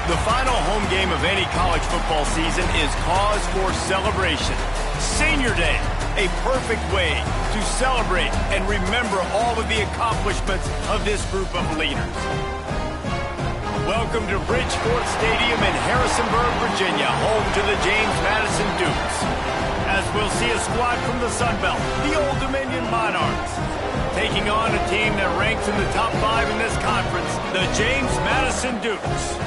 The final home game of any college football season is cause for celebration. Senior Day, a perfect way to celebrate and remember all of the accomplishments of this group of leaders. Welcome to Bridgeport Stadium in Harrisonburg, Virginia, home to the James Madison Dukes. As we'll see a squad from the Sun Belt, the Old Dominion Monarchs, taking on a team that ranks in the top 5 in this conference, the James Madison Dukes.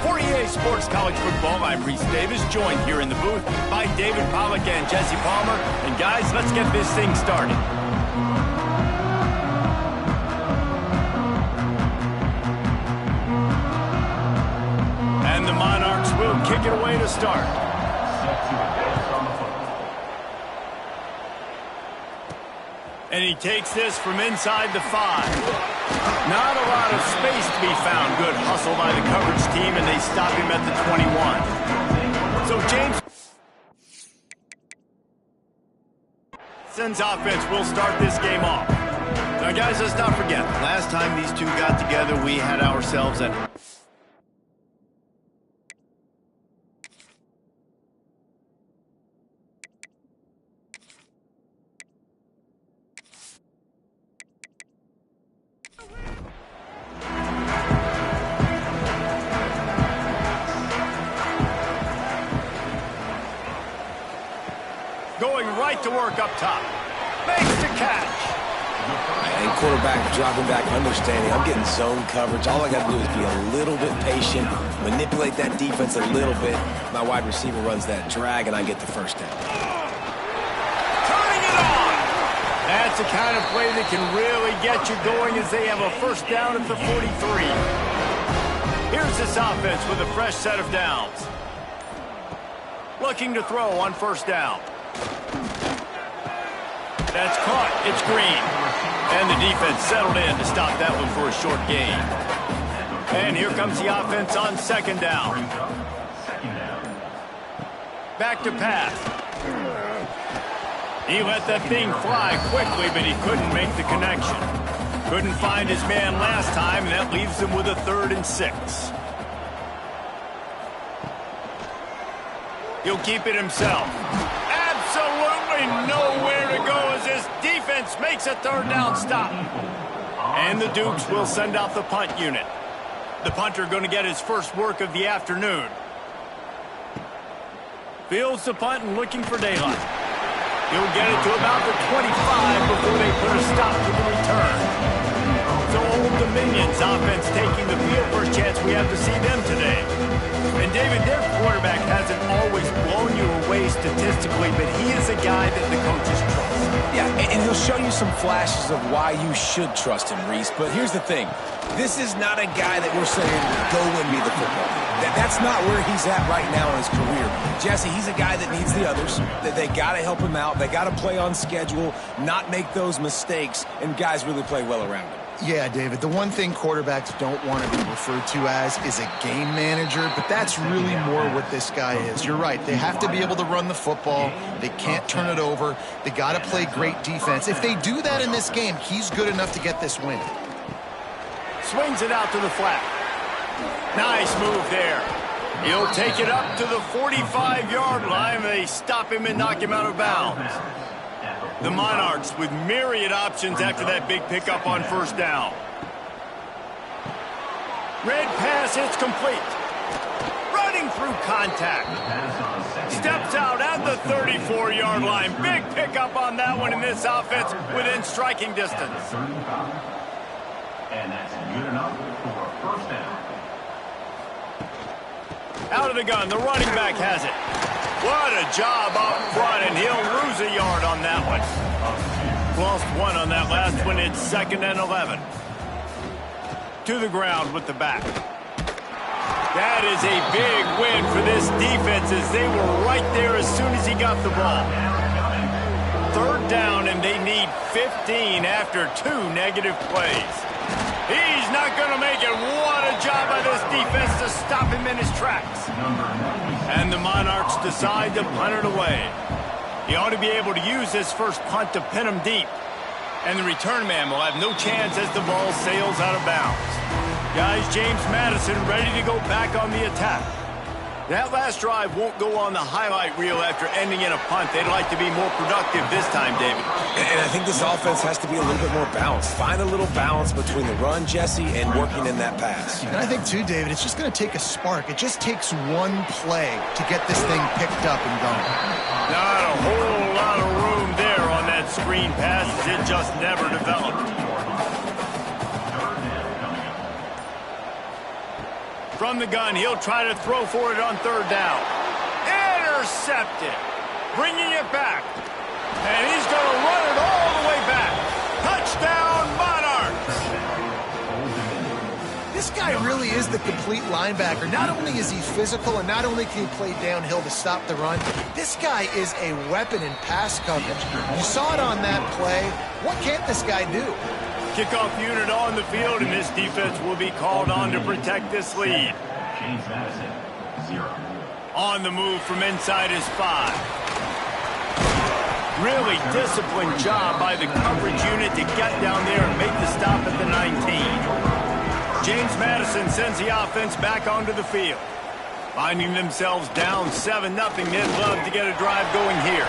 For EA Sports College Football, I'm Reese Davis, joined here in the booth by David Pollack and Jesse Palmer. And guys, let's get this thing started. And the Monarchs will kick it away to start. And he takes this from inside the 5. Not a lot of space to be found. Good hustle by the coverage team, and they stop him at the 21. So James sends offense. We'll start this game off. Now, guys, let's not forget, last time these two got together, we had ourselves at to work up top. Makes the catch. And quarterback dropping back, understanding. I'm getting zone coverage. All I got to do is be a little bit patient, manipulate that defense a little bit. My wide receiver runs that drag, and I get the first down. Turning it on. That's the kind of play that can really get you going as they have a first down at the 43. Here's this offense with a fresh set of downs. Looking to throw on first down. That's caught. It's Green. And the defense settled in to stop that one for a short gain. And here comes the offense on second down. Back to pass. He let that thing fly quickly, but he couldn't make the connection. Couldn't find his man last time, and that leaves him with a 3rd and 6. He'll keep it himself. Absolutely nowhere to go as this defense makes a 3rd down stop. And the Dukes will send out the punt unit. The punter going to get his first work of the afternoon. Fields the punt and looking for daylight. He'll get it to about the 25 before they put a stop to the return. So Old Dominion's offense taking the field. First chance we have to see them today. And David, their quarterback hasn't always blown you away statistically, but he is a guy that the coaches trust. Yeah, and he'll show you some flashes of why you should trust him, Reese. But here's the thing. This is not a guy that we're saying, go win me the football. That's not where he's at right now in his career. Jesse, he's a guy that needs the others. That they got to help him out. They got to play on schedule, not make those mistakes, and guys really play well around him. Yeah, David, the one thing quarterbacks don't want to be referred to as is a game manager, but that's really more what this guy is. You're right. They have to be able to run the football. They can't turn it over. They got to play great defense. If they do that in this game, he's good enough to get this win. Swings it out to the flat. Nice move there. He'll take it up to the 45-yard line. They stop him and knock him out of bounds. The Monarchs with myriad options after that big pickup on first down. Red pass, it's complete. Running through contact. Steps out at the 34-yard line. Big pickup on that one in this offense within striking distance. And that's good enough for a first down. Out of the gun, the running back has it. What a job up front, and he'll lose a yard on that one. Lost 1 on that last one. It's 2nd and 11. To the ground with the back. That is a big win for this defense as they were right there as soon as he got the ball. 3rd down, and they need 15 after 2 negative plays. He's not going to make it. What a job by this defense to stop him in his tracks. And the Monarchs decide to punt it away. He ought to be able to use this first punt to pin him deep. And the return man will have no chance as the ball sails out of bounds. Guys, James Madison ready to go back on the attack. That last drive won't go on the highlight reel after ending in a punt. They'd like to be more productive this time, David. And I think this offense has to be a little bit more balanced. Find a little balance between the run, Jesse, and working in that pass. And I think, too, David, it's just going to take a spark. It just takes one play to get this thing picked up and going. Not a whole lot of room there on that screen pass. It just never developed. From the gun, he'll try to throw for it on third down. Intercepted. Bringing it back. And he's going to run it all the way back. Touchdown, Monarchs. This guy really is the complete linebacker. Not only is he physical and not only can he play downhill to stop the run, this guy is a weapon in pass coverage. You saw it on that play. What can't this guy do? Kickoff unit on the field, and this defense will be called on to protect this lead. James Madison, 0. On the move from inside his 5. Really disciplined job by the coverage unit to get down there and make the stop at the 19. James Madison sends the offense back onto the field. Finding themselves down 7-0, they'd love to get a drive going here.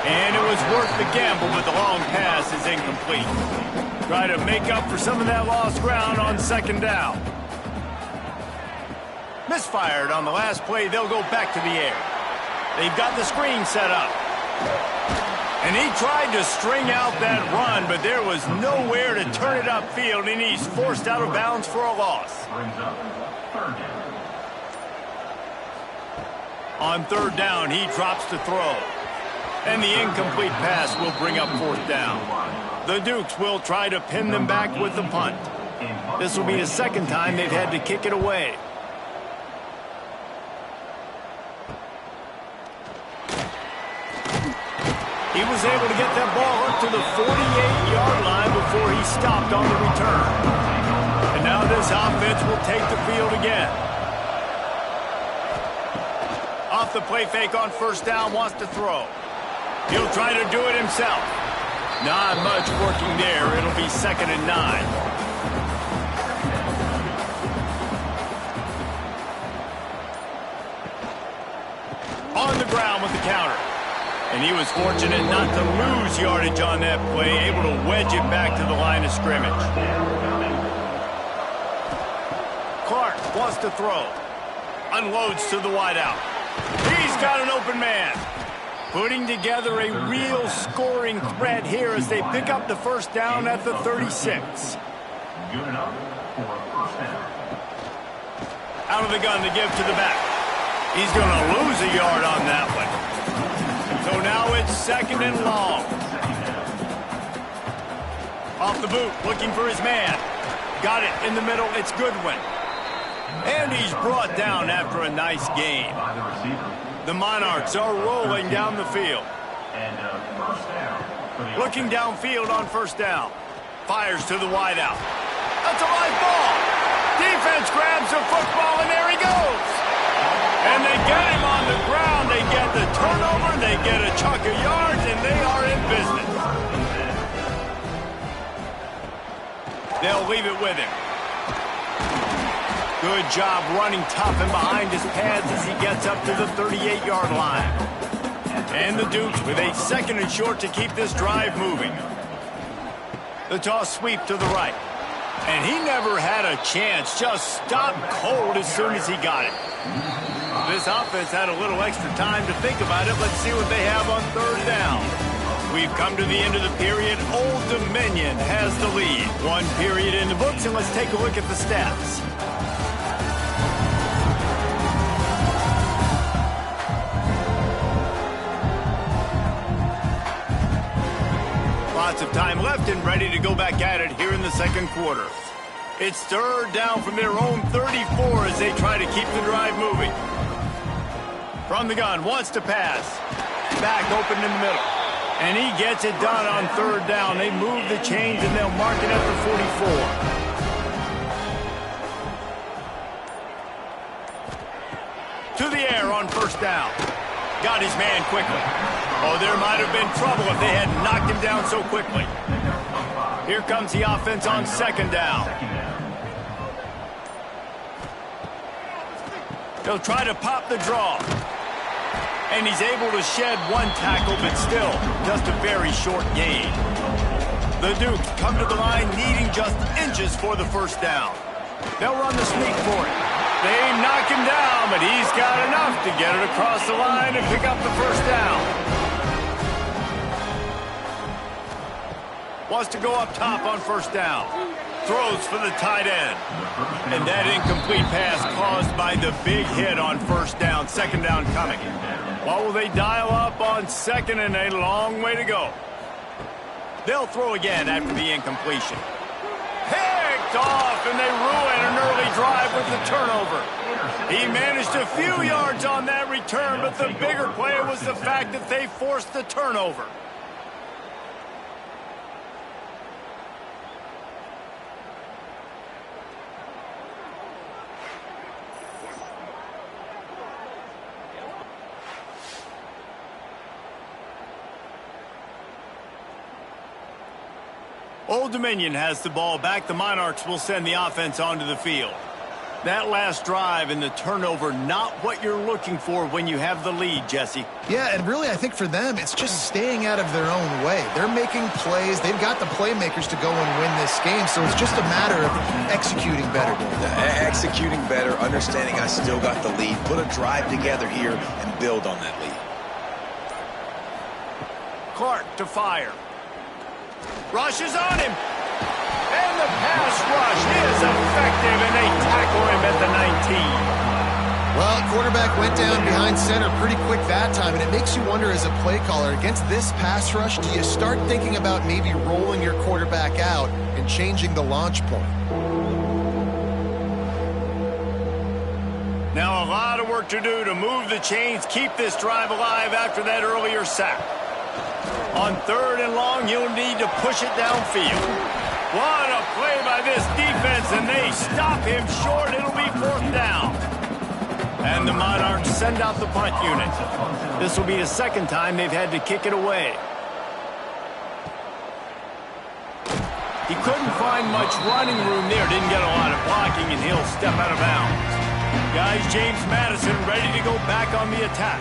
And it was worth the gamble, but the long pass is incomplete. Try to make up for some of that lost ground on second down. Misfired on the last play. They'll go back to the air. They've got the screen set up. And he tried to string out that run, but there was nowhere to turn it upfield, and he's forced out of bounds for a loss. Brings up third down. On third down, he drops to throw. And the incomplete pass will bring up fourth down. The Dukes will try to pin them back with the punt. This will be the second time they've had to kick it away. He was able to get that ball up to the 48-yard line before he stopped on the return. And now this offense will take the field again. Off the play fake on first down, wants to throw. He'll try to do it himself. Not much working there. It'll be 2nd and 9. On the ground with the counter. And he was fortunate not to lose yardage on that play, able to wedge it back to the line of scrimmage. Clark wants to throw. Unloads to the wideout. He's got an open man. Putting together a real scoring threat here as they pick up the first down at the 36. Good enough for a first down. Out of the gun to give to the back. He's going to lose a yard on that one. So now it's 2nd and long. Off the boot, looking for his man. Got it in the middle, it's Goodwin. And he's brought down after a nice gain. By the receiver. The Monarchs are rolling down the field. And first down. For the Looking downfield on first down. Fires to the wideout. That's a live ball. Defense grabs the football, and there he goes. And they get him on the ground. They get the turnover. They get a chunk of yards, and they are in business. They'll leave it with him. Good job running tough and behind his pads as he gets up to the 38-yard line. And the Dukes with a 2nd and short to keep this drive moving. The toss sweep to the right. And he never had a chance. Just stopped cold as soon as he got it. This offense had a little extra time to think about it. Let's see what they have on third down. We've come to the end of the period. Old Dominion has the lead. 1 period in the books, and let's take a look at the stats. Lots of time left and ready to go back at it here in the second quarter. It's third down from their own 34 as they try to keep the drive moving. From the gun, wants to pass. Back open in the middle. And he gets it done on third down. They move the chains and they'll mark it at the 44. To the air on first down. Got his man quickly. Oh, there might have been trouble if they had knocked him down so quickly. Here comes the offense on second down. He'll try to pop the draw. And he's able to shed one tackle, but still just a very short gain. The Dukes come to the line needing just inches for the first down. They'll run the sneak for it. They knock him down, but he's got enough to get it across the line and pick up the first down. Wants to go up top on first down. Throws for the tight end. And that incomplete pass caused by the big hit on first down. Second down coming. What will they dial up on second, and a long way to go? They'll throw again after the incompletion. Picked off, and they ruin an early drive with the turnover. He managed a few yards on that return, but the bigger play was the fact that they forced the turnover. Old Dominion has the ball back. The Monarchs will send the offense onto the field. That last drive and the turnover, not what you're looking for when you have the lead, Jesse. Yeah, and really I think for them, it's just staying out of their own way. They're making plays. They've got the playmakers to go and win this game, so it's just a matter of executing better. Executing better, understanding I still got the lead. Put a drive together here and build on that lead. Clark to fire. Rushes on him. And the pass rush is effective, and they tackle him at the 19. Well, quarterback went down behind center pretty quick that time, and it makes you wonder as a play caller, against this pass rush, do you start thinking about maybe rolling your quarterback out and changing the launch point? Now a lot of work to do to move the chains, keep this drive alive after that earlier sack. On third and long, you'll need to push it downfield. What a play by this defense, and they stop him short. It'll be fourth down. And the Monarchs send out the punt unit. This will be the second time they've had to kick it away. He couldn't find much running room there. Didn't get a lot of blocking, and he'll step out of bounds. Guys, James Madison ready to go back on the attack.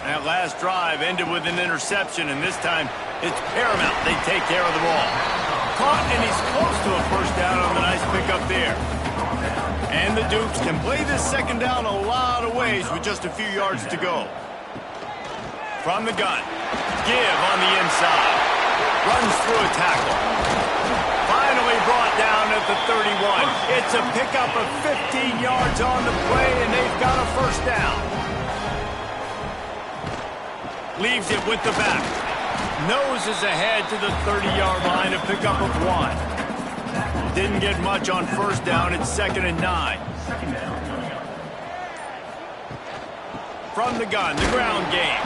That last drive ended with an interception, and this time it's paramount they take care of the ball. Caught, and he's close to a first down on the nice pickup there. And the Dukes can play this second down a lot of ways with just a few yards to go. From the gun, give on the inside. Runs through a tackle. Finally brought down at the 31. It's a pickup of 15 yards on the play, and they've got a first down. Leaves it with the back. Noses ahead to the 30-yard line, a pickup of 1. Didn't get much on first down. It's 2nd and 9. From the gun, the ground game.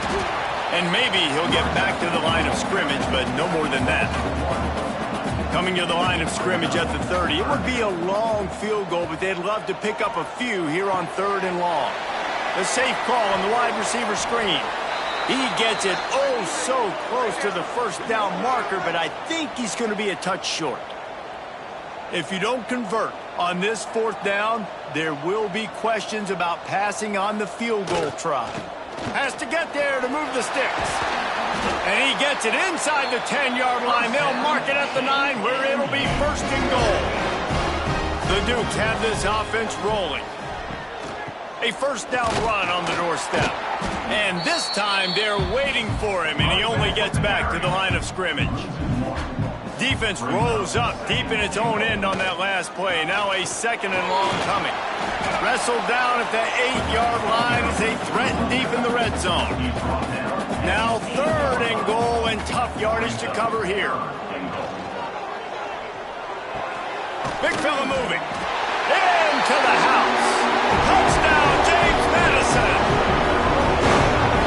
And maybe he'll get back to the line of scrimmage, but no more than that. Coming to the line of scrimmage at the 30. It would be a long field goal, but they'd love to pick up a few here on 3rd and long. The safe call on the wide receiver screen. He gets it oh so close to the first down marker, but I think he's going to be a touch short. If you don't convert on this 4th down, there will be questions about passing on the field goal try. Has to get there to move the sticks. And he gets it inside the 10-yard line. They'll mark it at the 9, where it'll be 1st and goal. The Dukes have this offense rolling. A first down run on the doorstep. And this time they're waiting for him, and he only gets back to the line of scrimmage. Defense rose up deep in its own end on that last play. Now a 2nd and long coming. Wrestled down at the 8-yard line as they threaten deep in the red zone. Now 3rd and goal, and tough yardage to cover here. Big fella moving. Into the house. Touchdown, James Madison.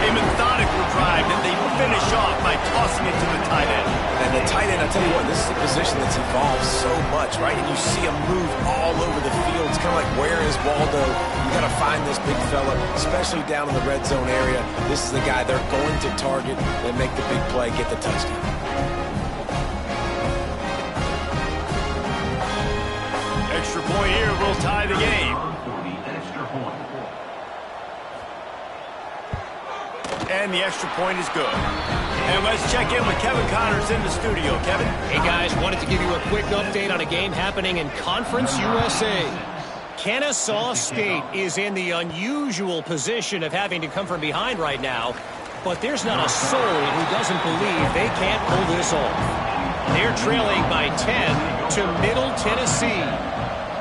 A methodical drive that they finish off by tossing it to the tight end. And the tight end, I'll tell you what, this is a position that's evolved so much, right? And you see him move all over the field. It's kind of like, where is Waldo? You got to find this big fella, especially down in the red zone area. This is the guy they're going to target and make the big play, get the touchdown. Extra point here will tie the game. and the extra point is good. And let's check in with Kevin Connors in the studio. Kevin? Hey, guys, wanted to give you a quick update on a game happening in Conference USA. Kennesaw State is in the unusual position of having to come from behind right now, but there's not a soul who doesn't believe they can't pull this off. They're trailing by 10 to Middle Tennessee.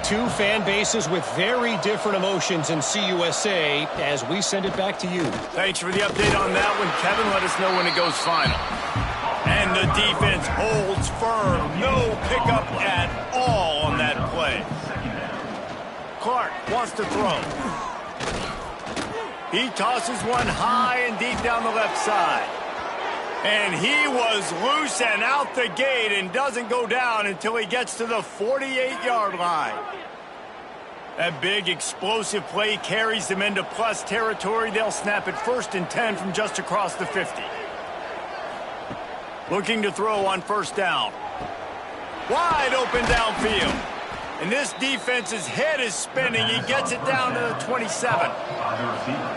Two fan bases with very different emotions in CUSA as we send it back to you. Thanks for the update on that one, Kevin. Let us know when it goes final. And the defense holds firm. No pickup at all on that play. Clark wants to throw. He tosses one high and deep down the left side. And he was loose and out the gate and doesn't go down until he gets to the 48-yard line. That big explosive play carries them into plus territory. They'll snap it 1st and 10 from just across the 50. Looking to throw on 1st down. Wide open downfield. And this defense's head is spinning. He gets it down to the 27.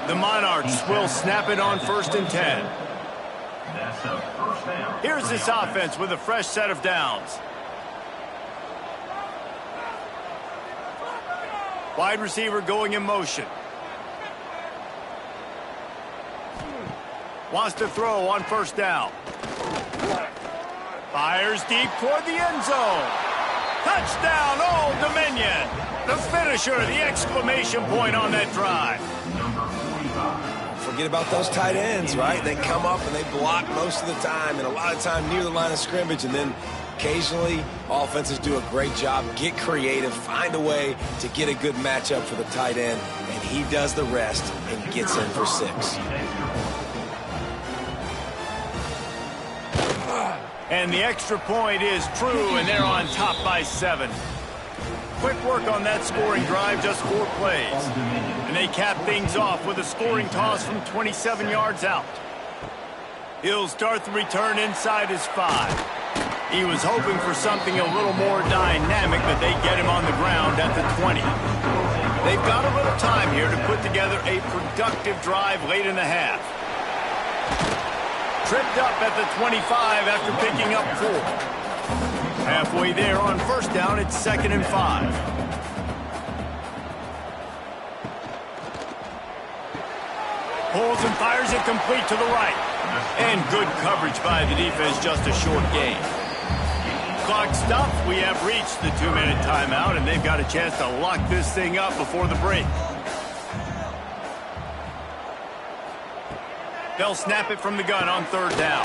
The Monarchs will snap it on 1st and 10. Here's this offense with a fresh set of downs. Wide receiver going in motion. Wants to throw on 1st down. Fires deep toward the end zone. Touchdown, Old Dominion. The finisher, the exclamation point on that drive. Forget about those tight ends, right? They come up and they block most of the time, and a lot of time near the line of scrimmage, and then occasionally offenses do a great job, get creative, find a way to get a good matchup for the tight end, and he does the rest and gets in for 6. And the extra point is true, and they're on top by 7. Quick work on that scoring drive, just 4 plays. And they cap things off with a scoring toss from 27 yards out. He'll start the return inside his 5. He was hoping for something a little more dynamic, but they get him on the ground at the 20. They've got a little time here to put together a productive drive late in the half. Tripped up at the 25 after picking up 4. Halfway there on 1st down, it's 2nd and 5. Pulls and fires it complete to the right. And good coverage by the defense, just a short gain. Clock stops. We have reached the 2-minute timeout, and they've got a chance to lock this thing up before the break. They'll snap it from the gun on 3rd down.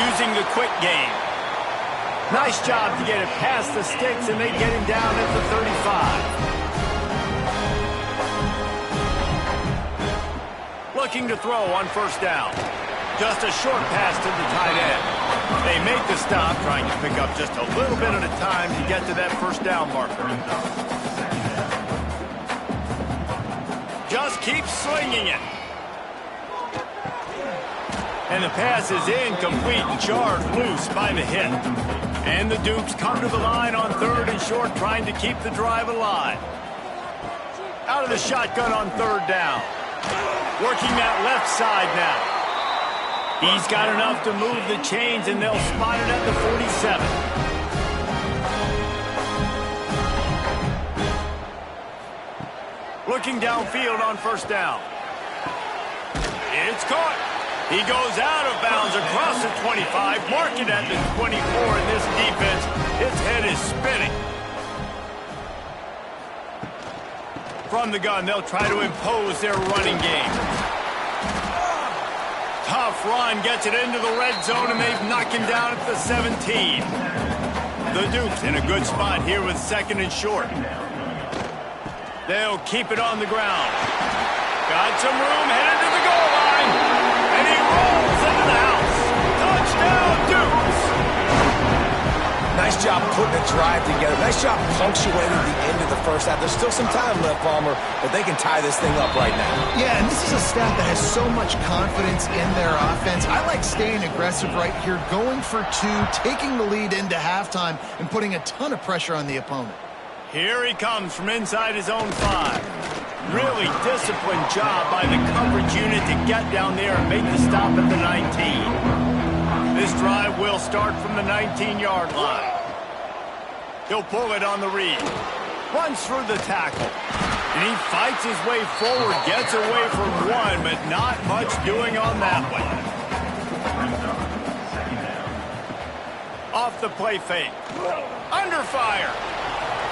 Using the quick game. Nice job to get it past the sticks, and they get him down at the 35. Looking to throw on 1st down. Just a short pass to the tight end. They make the stop, trying to pick up just a little bit at a time to get to that 1st down marker. Just keep slinging it. And the pass is incomplete and charged loose by the hit. And the Dukes come to the line on 3rd and short, trying to keep the drive alive. Out of the shotgun on 3rd down. Working that left side now. He's got enough to move the chains, and they'll spot it at the 47. Looking downfield on 1st down. It's caught. He goes out of bounds across the 25, mark it at the 24, and this defense, its head is spinning. From the gun, they'll try to impose their running game. Tough run, gets it into the red zone, and they've knocked him down at the 17. The Dukes in a good spot here with 2nd and short. They'll keep it on the ground. Got some room, headed to the goal line. And he rolls into the house. Touchdown, Dukes! Nice job putting a drive together. Nice job punctuating the end of the 1st half. There's still some time left, Palmer, but they can tie this thing up right now. Yeah, and this is a staff that has so much confidence in their offense. I like staying aggressive right here, going for 2, taking the lead into halftime, and putting a ton of pressure on the opponent. Here he comes from inside his own 5. Really disciplined job by the coverage unit to get down there and make the stop at the 19. This drive will start from the 19-yard line. He'll pull it on the read. Runs through the tackle. And he fights his way forward, gets away from one, but not much doing on that one. Off the play fake. Under fire.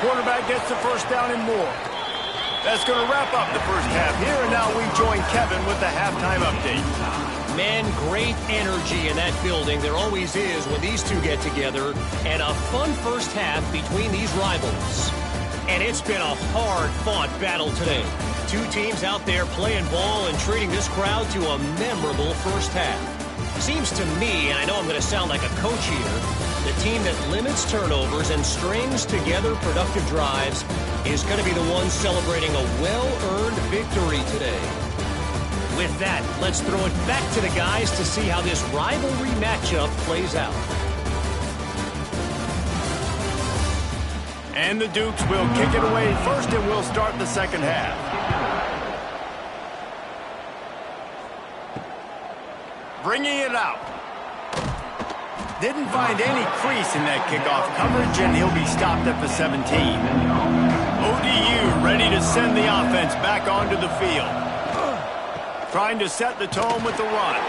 Quarterback gets the first down and more. That's going to wrap up the first half here, and now we join Kevin with the halftime update. Man, great energy in that building. There always is when these two get together, and a fun first half between these rivals. And it's been a hard-fought battle today. Two teams out there playing ball and treating this crowd to a memorable first half. Seems to me, and I know I'm going to sound like a coach here, the team that limits turnovers and strings together productive drives is going to be the one celebrating a well-earned victory today. With that, let's throw it back to the guys to see how this rivalry matchup plays out. And the Dukes will kick it away first, and we'll start the second half. Bringing it out. Didn't find any crease in that kickoff coverage, and he'll be stopped at the 17. ODU ready to send the offense back onto the field. Trying to set the tone with the run.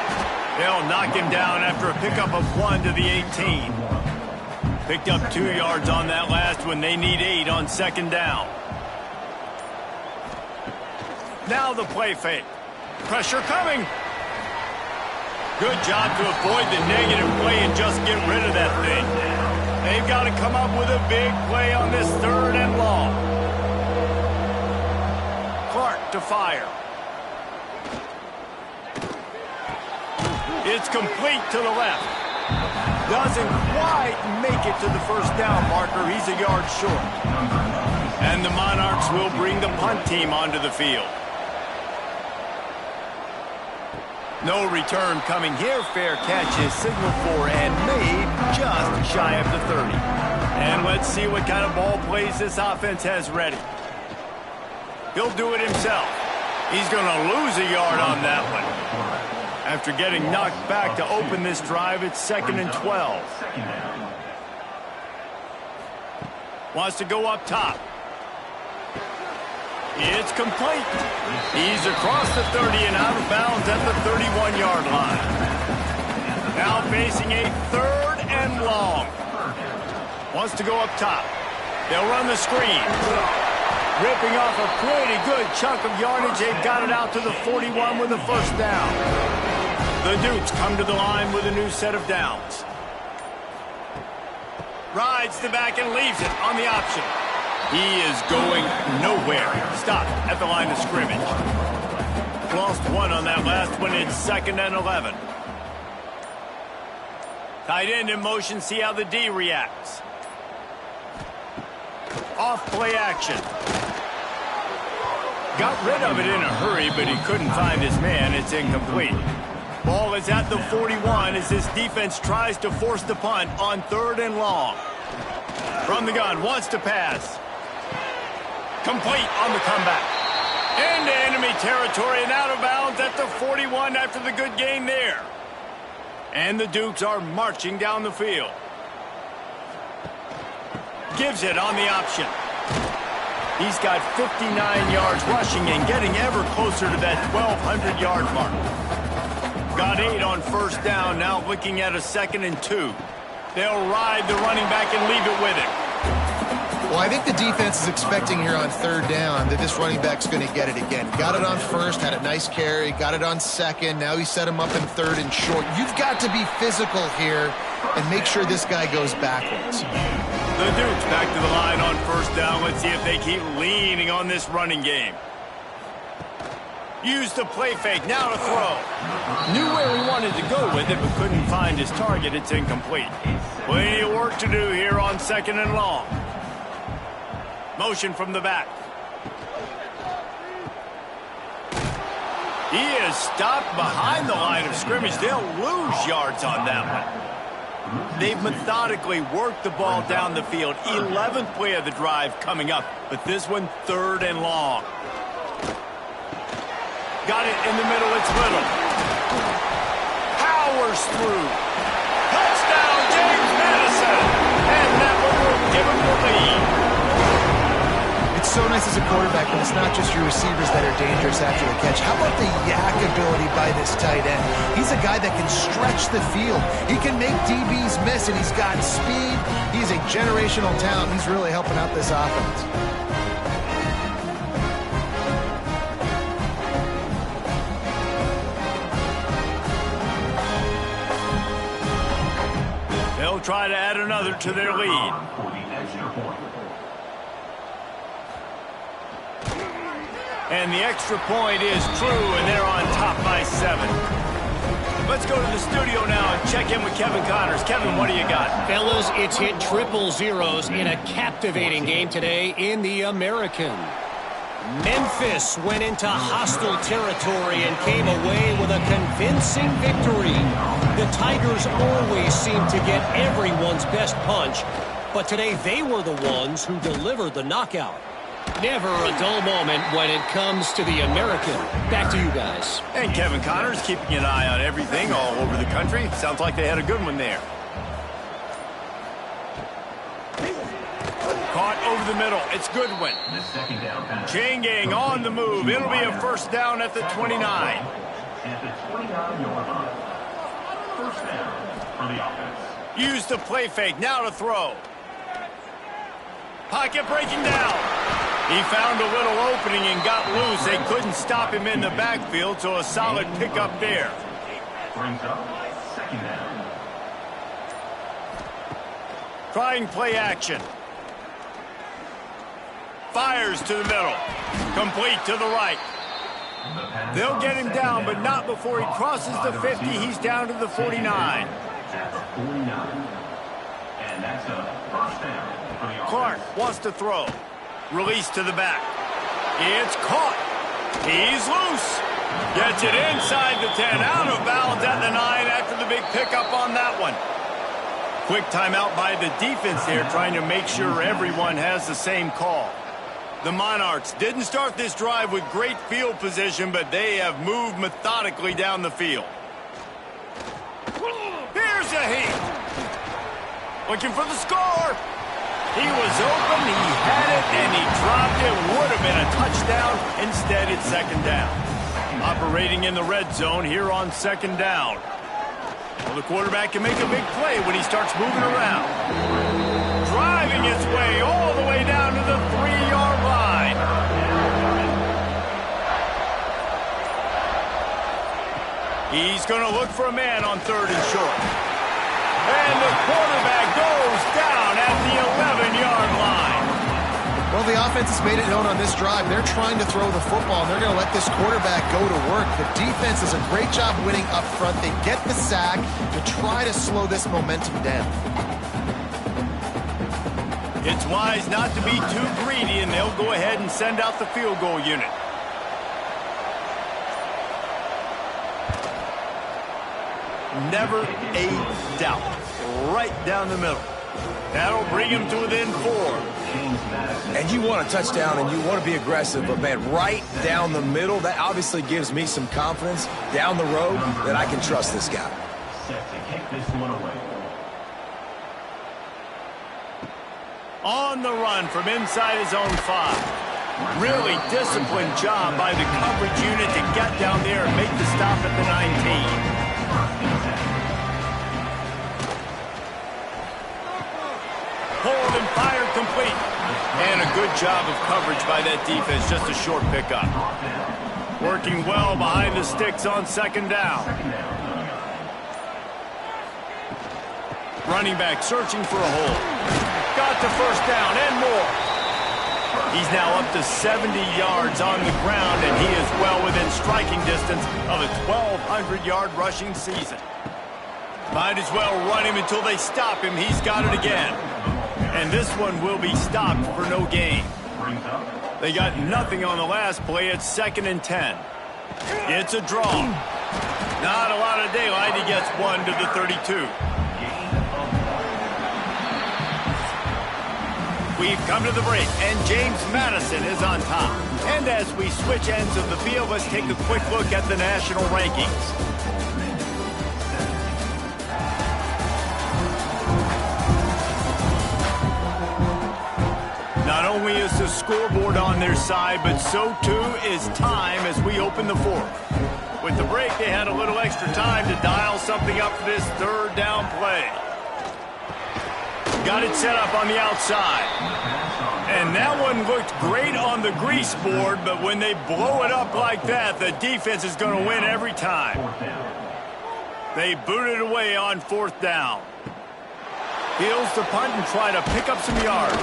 They'll knock him down after a pickup of 1 to the 18. Picked up 2 yards on that last one. They need 8 on second down. Now the play fake. Pressure coming. Good job to avoid the negative play and just get rid of that thing. They've got to come up with a big play on this third and long. Clark to fire. It's complete to the left. Doesn't quite make it to the first down marker. He's a yard short. And the Monarchs will bring the punt team onto the field. No return coming here. Fair catch is signaled for and made just shy of the 30. And let's see what kind of ball plays this offense has ready. He'll do it himself. He's going to lose a yard on that one. After getting knocked back to open this drive, it's 2nd and 12. Wants to go up top. It's complete. He's across the 30 and out of bounds at the 31-yard line. Now facing a 3rd and long. Wants to go up top. They'll run the screen. Ripping off a pretty good chunk of yardage. They've got it out to the 41 with the first down. The Dukes come to the line with a new set of downs. Rides the back and leaves it on the option. He is going nowhere. Stopped at the line of scrimmage. Lost 1 on that last one. It's 2nd and 11. Tight end in motion. See how the D reacts. Off play action. Got rid of it in a hurry, but he couldn't find his man. It's incomplete. Ball is at the 41 as this defense tries to force the punt on 3rd and long. From the gun, wants to pass. Complete on the comeback. Into enemy territory and out of bounds at the 41 after the good gain there. And the Dukes are marching down the field. Gives it on the option. He's got 59 yards rushing and getting ever closer to that 1,200-yard mark. Got 8 on first down, now looking at a 2nd and 2. They'll ride the running back and leave it with him. Well, I think the defense is expecting here on 3rd down that this running back's going to get it again. Got it on first, had a nice carry, got it on 2nd. Now he set him up in 3rd and short. You've got to be physical here and make sure this guy goes backwards. The Dukes back to the line on first down. Let's see if they keep leaning on this running game. Use the play fake, now to throw. Knew where he wanted to go with it, but couldn't find his target. It's incomplete. Plenty of work to do here on 2nd and long. Motion from the back. He is stopped behind the line of scrimmage. They'll lose yards on that one. They've methodically worked the ball down the field. 11th play of the drive coming up, but this one 3rd and long. Got it in the middle. It's Little. Powers through. Touchdown, James Madison. And that one will give him the lead. It's so nice as a quarterback when it's not just your receivers that are dangerous after the catch. How about the yak ability by this tight end? He's a guy that can stretch the field. He can make DBs miss, and he's got speed. He's a generational talent. He's really helping out this offense. They'll try to add another to their lead. For the extra point. And the extra point is true, and they're on top by 7. Let's go to the studio now and check in with Kevin Connors. Kevin, what do you got? Fellas, it's hit triple zeros in a captivating game today in the American. Memphis went into hostile territory and came away with a convincing victory. The Tigers always seem to get everyone's best punch, but today they were the ones who delivered the knockout. Never a dull moment when it comes to the American. Back to you guys. And Kevin Connors keeping an eye on everything all over the country. Sounds like they had a good one there. Caught over the middle. It's Goodwin. The second down pass. Chain gang on the move. It'll be a first down at the 29. At the 29-yard line. First down for the offense. Use the play fake. Now to throw. Pocket breaking down. He found a little opening and got loose. They couldn't stop him in the backfield, so a solid pickup there. Brings up second down. Trying play action. Fires to the middle. Complete to the right. They'll get him down, but not before he crosses the 50. He's down to the 49. At the 49. And that's a first down for the offense. Clark wants to throw. Release to the back. It's caught. He's loose. Gets it inside the 10. Out of bounds at the 9 after the big pickup on that one. Quick timeout by the defense there, trying to make sure everyone has the same call. The Monarchs didn't start this drive with great field position, but they have moved methodically down the field. Here's a heat. Looking for the score. He was open, he had it, and he dropped it. Would have been a touchdown. Instead, it's second down. Operating in the red zone here on second down. Well, the quarterback can make a big play when he starts moving around. Driving his way all the way down to the 3-yard line. He's going to look for a man on third and short. And the quarterback goes down at the 11-yard line. Well, the offense has made it known on this drive. They're trying to throw the football, and they're going to let this quarterback go to work. The defense does a great job winning up front. They get the sack to try to slow this momentum down. It's wise not to be too greedy, and they'll go ahead and send out the field goal unit. Never a doubt. Right down the middle. That'll bring him to within 4. And you want a touchdown and you want to be aggressive, but man, right down the middle, that obviously gives me some confidence down the road that I can trust this guy. Set to kick this one away. On the run from inside his own 5. Really disciplined job by the coverage unit to get down there and make the stop at the 19. Hold and fire complete. And a good job of coverage by that defense. Just a short pickup. Working well behind the sticks on second down. Running back searching for a hole. Got the first down and more. He's now up to 70 yards on the ground, and he is well within striking distance of a 1,200-yard rushing season. Might as well run him until they stop him. He's got it again. And this one will be stopped for no gain. They got nothing on the last play. It's 2nd and 10. It's a draw. Not a lot of daylight. He gets 1 to the 32. we've come to the break, and James Madison is on top. And as we switch ends of the field, let's take a quick look at the national rankings. Not only is the scoreboard on their side, but so too is time as we open the fourth. With the break, they had a little extra time to dial something up for this third down play. Got it set up on the outside. And that one looked great on the grease board, but when they blow it up like that, the defense is going to win every time. They boot it away on fourth down. Heels to punt and try to pick up some yards.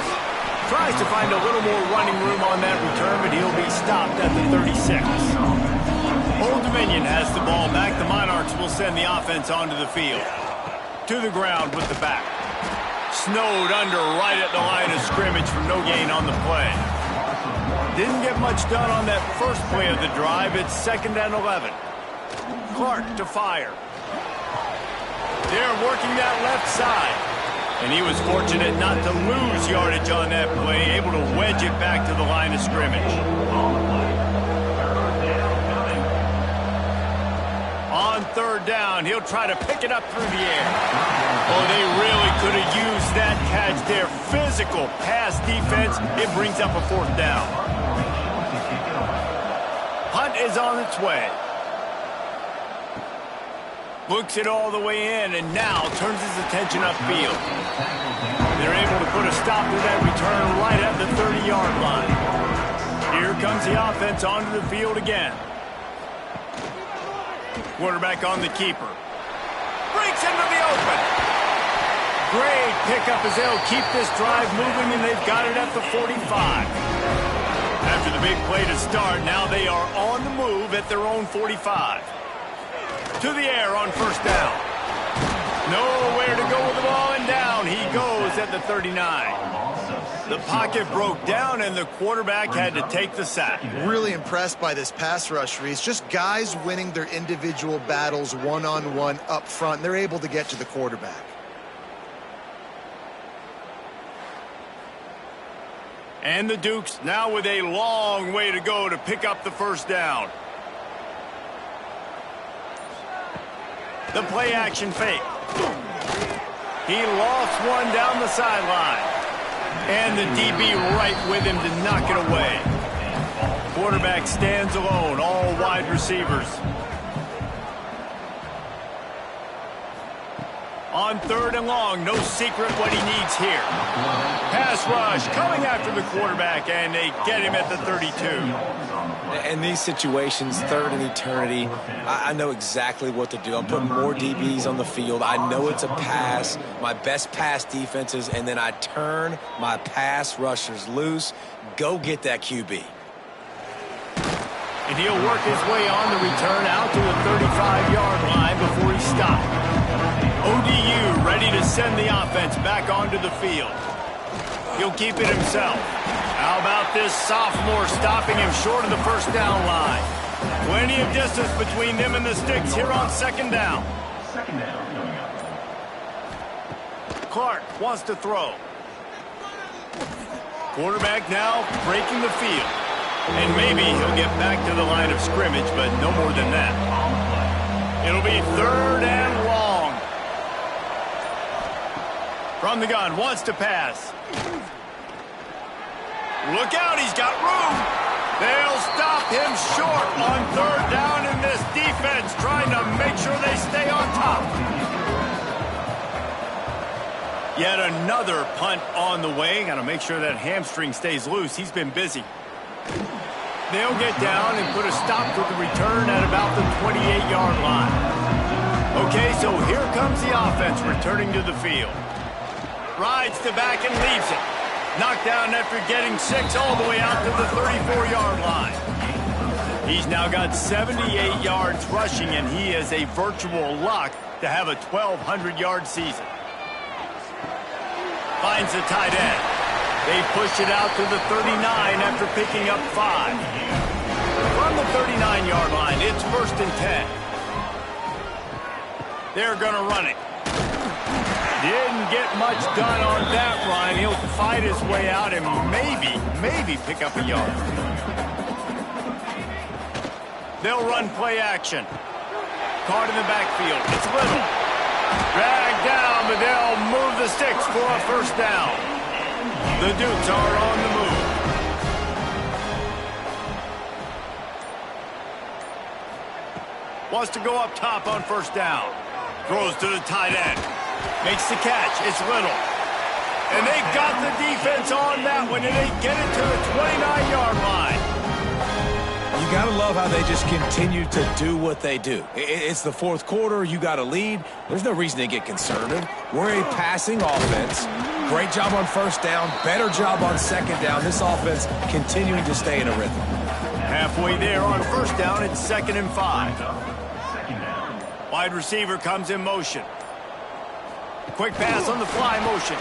Tries to find a little more running room on that return, but he'll be stopped at the 36. Old Dominion has the ball back. The Monarchs will send the offense onto the field. To the ground with the back. Snowed under right at the line of scrimmage for no gain on the play. Didn't get much done on that first play of the drive. It's 2nd and 11. Clark to fire. They're working that left side. And he was fortunate not to lose yardage on that play, able to wedge it back to the line of scrimmage. On third down, he'll try to pick it up through the air. Oh, they really could have used that catch there. Physical pass defense. It brings up a fourth down. Punt is on its way. Looks it all the way in, and now turns his attention upfield. They're able to put a stop to that return right at the 30-yard line. Here comes the offense onto the field again. Quarterback on the keeper. Breaks into the open. Great pickup as they'll keep this drive moving, and they've got it at the 45. After the big play to start, now they are on the move at their own 45. To the air on first down. Nowhere to go with the ball, and down he goes at the 39. The pocket broke down, and the quarterback had to take the sack. Really impressed by this pass rush, Reese. Just guys winning their individual battles one-on-one up front. They're able to get to the quarterback. And the Dukes now with a long way to go to pick up the first down. The play action fake. He lost one down the sideline. And the DB right with him to knock it away. Quarterback stands alone, all wide receivers. On third and long, no secret what he needs here. Pass rush coming after the quarterback, and they get him at the 32. In these situations, third and eternity, I know exactly what to do. I'm putting more DBs on the field. I know it's a pass, my best pass defenses, and then I turn my pass rushers loose. Go get that QB. And he'll work his way on the return out to the 35-yard line before he's stopped. ODU ready to send the offense back onto the field. He'll keep it himself. How about this sophomore stopping him short of the first down line? Plenty of distance between them and the sticks here on second down. Clark wants to throw. Quarterback now breaking the field. And maybe he'll get back to the line of scrimmage, but no more than that. It'll be third and long. From the gun, wants to pass. Look out, he's got room. They'll stop him short on third down in this defense, trying to make sure they stay on top. Yet another punt on the way. Got to make sure that hamstring stays loose. He's been busy. They'll get down and put a stop to the return at about the 28-yard line. Okay, so here comes the offense returning to the field. Rides to back and leaves it. Knocked down after getting 6 all the way out to the 34-yard line. He's now got 78 yards rushing, and he is a virtual lock to have a 1,200-yard season. Finds the tight end. They push it out to the 39 after picking up 5. From the 39-yard line, it's 1st and 10. They're going to run it. Didn't get much done on that run. He'll fight his way out and maybe pick up a yard. They'll run play action. Caught in the backfield. It's Little. Dragged down, but they'll move the sticks for a first down. The Dukes are on the move. Wants to go up top on first down. Throws to the tight end. Makes the catch. It's Little. And they got the defense on that one, and they get it to the 29-yard line. You got to love how they just continue to do what they do. It's the fourth quarter. You got a lead. There's no reason to get conservative. We're a passing offense. Great job on first down. Better job on second down. This offense continuing to stay in a rhythm. Halfway there on first down, it's 2nd and 5. Wide receiver comes in motion. Quick pass on the fly motion.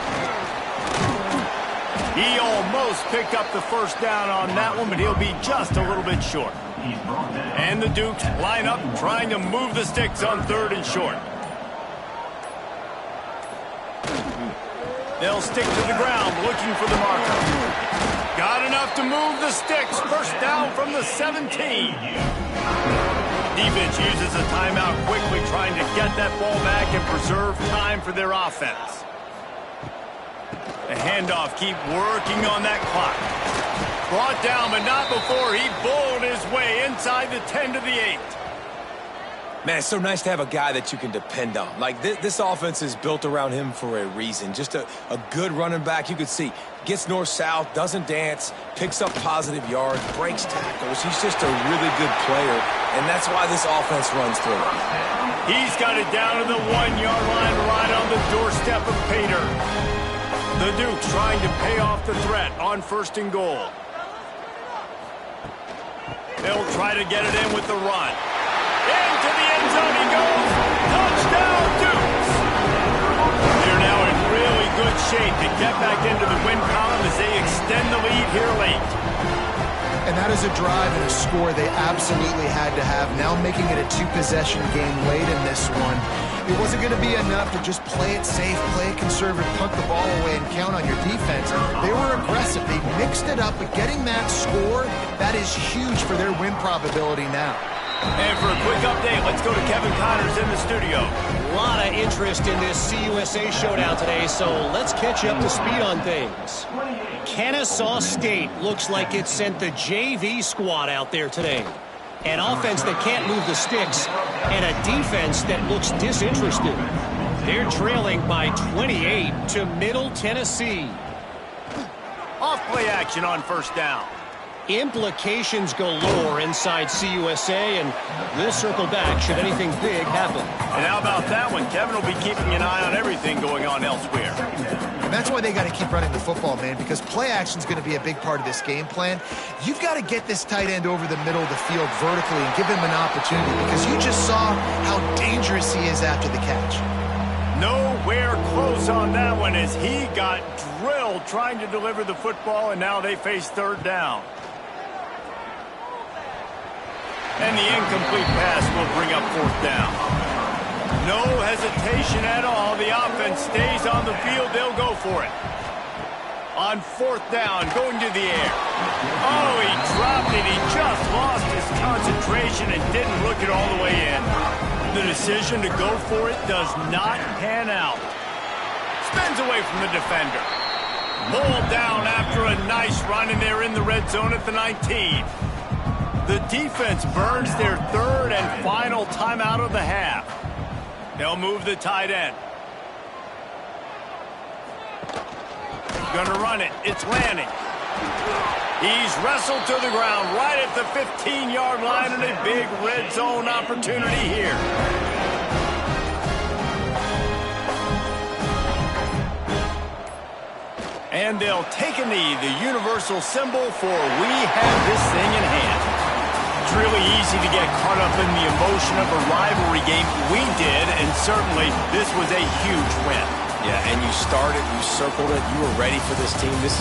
He almost picked up the first down on that one, but he'll be just a little bit short. And the Dukes line up trying to move the sticks on 3rd and short. They'll stick to the ground looking for the marker. Got enough to move the sticks. First down from the 17. Defense uses a timeout quickly, trying to get that ball back and preserve time for their offense. The handoff, keep working on that clock. Brought down, but not before he bowled his way inside the 10 to the 8. Man, it's so nice to have a guy that you can depend on. Like, this offense is built around him for a reason. Just a good running back. You could see, gets north-south, doesn't dance, picks up positive yards, breaks tackles. He's just a really good player, and that's why this offense runs through it. He's got it down to the 1-yard line right on the doorstep of Pater. The Dukes trying to pay off the threat on 1st and goal. They'll try to get it in with the run. Into the end zone he goes. Touchdown, Dukes! They're now in really good shape to get back into the win column as they extend the lead here late. And that is a drive and a score they absolutely had to have. Now making it a 2-possession game late in this one. It wasn't going to be enough to just play it safe, play it conservative, punt the ball away, and count on your defense. They were aggressive. They mixed it up, but getting that score, that is huge for their win probability now. And for a quick update, let's go to Kevin Connors in the studio. A lot of interest in this CUSA showdown today, so let's catch you up to speed on things. Kennesaw State looks like it sent the JV squad out there today. An offense that can't move the sticks, and a defense that looks disinterested. They're trailing by 28 to Middle Tennessee. Off play action on first down. Implications galore inside CUSA, and we'll circle back should anything big happen. And how about that one? Kevin will be keeping an eye on everything going on elsewhere. And that's why they got to keep running the football, man, because play action is going to be a big part of this game plan. You've got to get this tight end over the middle of the field vertically and give him an opportunity, because you just saw how dangerous he is after the catch. Nowhere close on that one as he got drilled trying to deliver the football, and now they face 3rd down. And the incomplete pass will bring up 4th down. No hesitation at all. The offense stays on the field. They'll go for it. On 4th down, going to the air. Oh, he dropped it. He just lost his concentration and didn't look it all the way in. The decision to go for it does not pan out. Spins away from the defender. Pulled down after a nice run, and they're in the red zone at the 19. The defense burns their 3rd and final timeout of the half. They'll move the tight end. Gonna run it. It's Lanning. He's wrestled to the ground right at the 15-yard line, and a big red zone opportunity here. And they'll take a knee, the universal symbol for we have this thing in hand. It's really easy to get caught up in the emotion of a rivalry game. We did, and certainly this was a huge win. Yeah, and you started, you circled it, you were ready for this team. This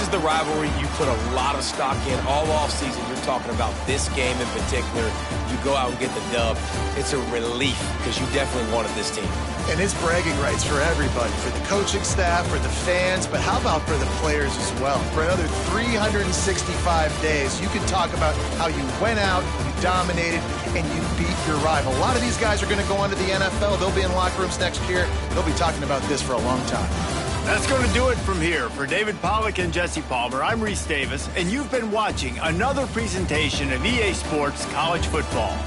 is the rivalry you put a lot of stock in all offseason. You're talking about this game in particular. You go out and get the dub. It's a relief because you definitely wanted this team. And it's bragging rights for everybody, for the coaching staff, for the fans, but how about for the players as well? For another 365 days, you can talk about how you went out, you dominated, and you beat your rival. A lot of these guys are going to go on to the NFL. They'll be in locker rooms next year. They'll be talking about this for a long time. That's going to do it from here. For David Pollack and Jesse Palmer, I'm Reese Davis, and you've been watching another presentation of EA Sports College Football.